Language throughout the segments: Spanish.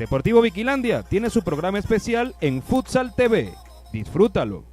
Deportivo Viquilandia tiene su programa especial en Futsal TV. Disfrútalo.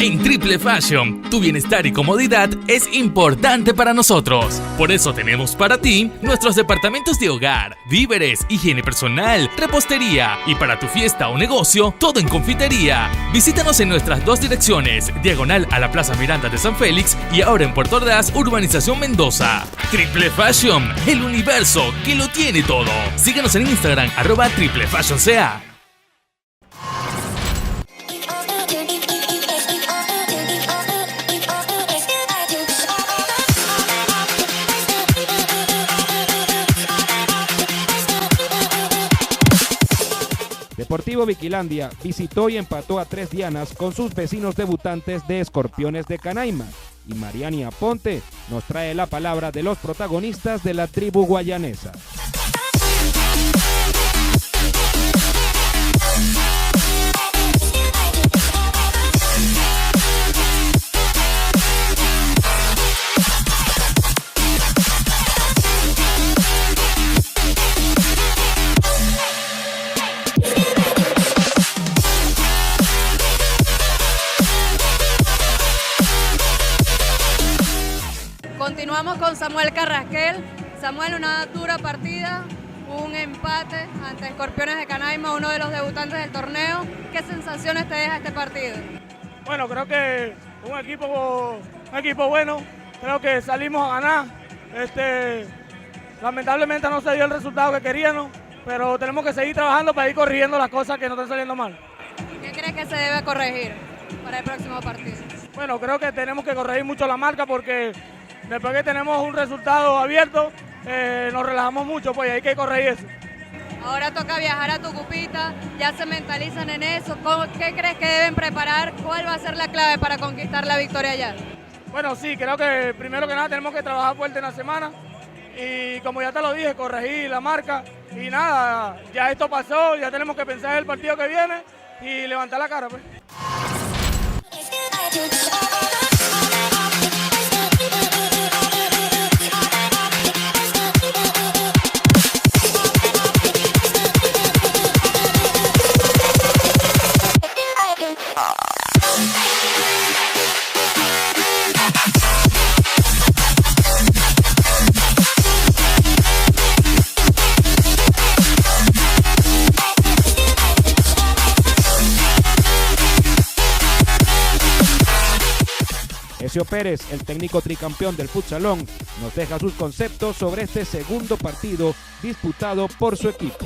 En Triple Fashion, tu bienestar y comodidad es importante para nosotros. Por eso tenemos para ti nuestros departamentos de hogar, víveres, higiene personal, repostería y para tu fiesta o negocio, todo en confitería. Visítanos en nuestras dos direcciones, diagonal a la Plaza Miranda de San Félix y ahora en Puerto Ordaz, Urbanización Mendoza. Triple Fashion, el universo que lo tiene todo. Síguenos en Instagram, @triplefashionca. Deportivo Viquilandia visitó y empató a 3 dianas con sus vecinos debutantes de Escorpiones de Canaima. Y Mariani Aponte nos trae la palabra de los protagonistas de la tribu guayanesa. Continuamos con Samuel Carrasquel. Samuel, una dura partida, un empate ante Escorpiones de Canaima, uno de los debutantes del torneo. ¿Qué sensaciones te deja este partido? Bueno, creo que un equipo bueno, creo que salimos a ganar. Lamentablemente no se dio el resultado que queríamos, pero tenemos que seguir trabajando para ir corrigiendo las cosas que nos están saliendo mal. ¿Qué crees que se debe corregir para el próximo partido? Bueno, creo que tenemos que corregir mucho la marca porque después que tenemos un resultado abierto, nos relajamos mucho, pues hay que corregir eso. Ahora toca viajar a Tucupita, ya se mentalizan en eso. ¿Qué crees que deben preparar? ¿Cuál va a ser la clave para conquistar la victoria allá? Bueno, sí, creo que primero que nada tenemos que trabajar fuerte en la semana y como ya te lo dije, corregir la marca y nada, ya esto pasó, ya tenemos que pensar en el partido que viene y levantar la cara, pues. Ezio Pérez, el técnico tricampeón del futsalón, nos deja sus conceptos sobre este segundo partido disputado por su equipo.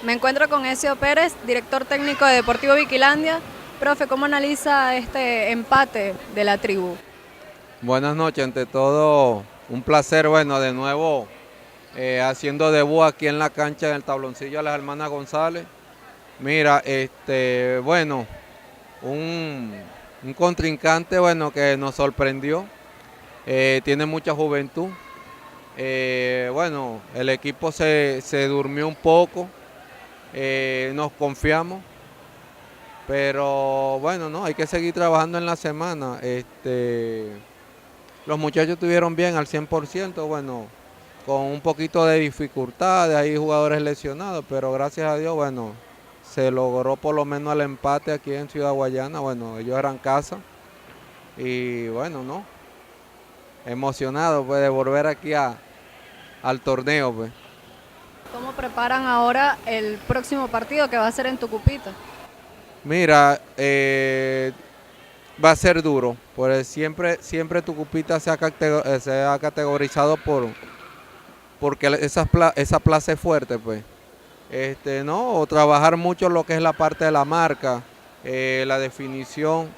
Me encuentro con Ezio Pérez, director técnico de Deportivo Viquilandia. Profe, ¿cómo analiza este empate de la tribu? Buenas noches, ante todo un placer, bueno, de nuevo haciendo debut aquí en la cancha en el tabloncillo de las hermanas González. Mira, bueno, un contrincante, bueno, que nos sorprendió, tiene mucha juventud. Bueno, el equipo se durmió un poco, nos confiamos, pero bueno, no, hay que seguir trabajando en la semana. Los muchachos estuvieron bien al 100%, bueno, con un poquito de dificultades, hay jugadores lesionados, pero gracias a Dios, bueno, se logró por lo menos el empate aquí en Ciudad Guayana. Bueno, ellos eran casa y bueno, no, emocionado pues de volver aquí al torneo pues. ¿Cómo preparan ahora el próximo partido que va a ser en Tucupita? Mira, va a ser duro, porque siempre Tucupita se ha categorizado porque esa plaza es fuerte pues. No, trabajar mucho lo que es la parte de la marca, la definición.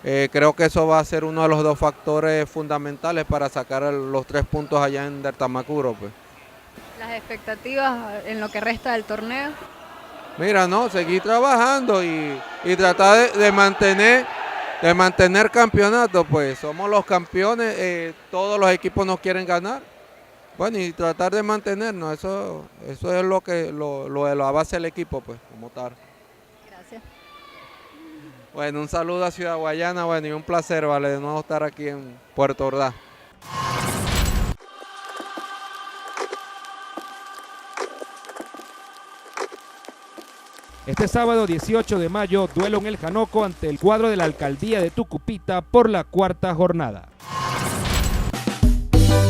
Creo que eso va a ser uno de los 2 factores fundamentales para sacar los 3 puntos allá en Dertamacuro, pues. ¿Las expectativas en lo que resta del torneo? Mira, no, seguir trabajando y tratar de mantener de mantener campeonato, pues somos los campeones, todos los equipos nos quieren ganar. Bueno, y tratar de mantenernos, eso es lo de la base del equipo, pues, como tal. Gracias. Bueno, un saludo a Ciudad Guayana, bueno, y un placer, vale, de nuevo estar aquí en Puerto Ordaz. Este sábado 18 de mayo, duelo en el Janoco ante el cuadro de la alcaldía de Tucupita por la cuarta jornada.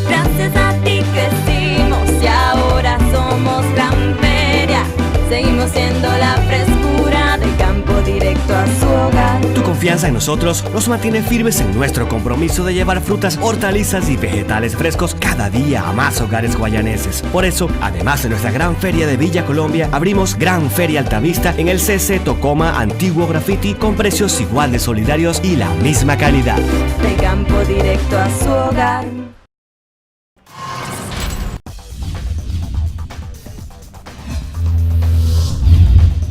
Gracias a ti crecimos y ahora somos gran feria. Seguimos siendo la frescura del campo directo a su hogar. Tu confianza en nosotros nos mantiene firmes en nuestro compromiso de llevar frutas, hortalizas y vegetales frescos cada día a más hogares guayaneses. Por eso, además de nuestra gran feria de Villa Colombia, abrimos Gran Feria Altavista en el CC Tocoma Antiguo Graffiti con precios igual de solidarios y la misma calidad. Del campo directo a su hogar.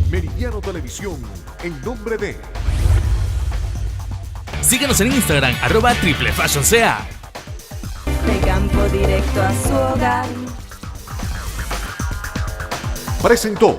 Meridiano Televisión, en nombre de... Síguenos en Instagram, @TripleFashionCA. Del campo directo a su hogar. Presentó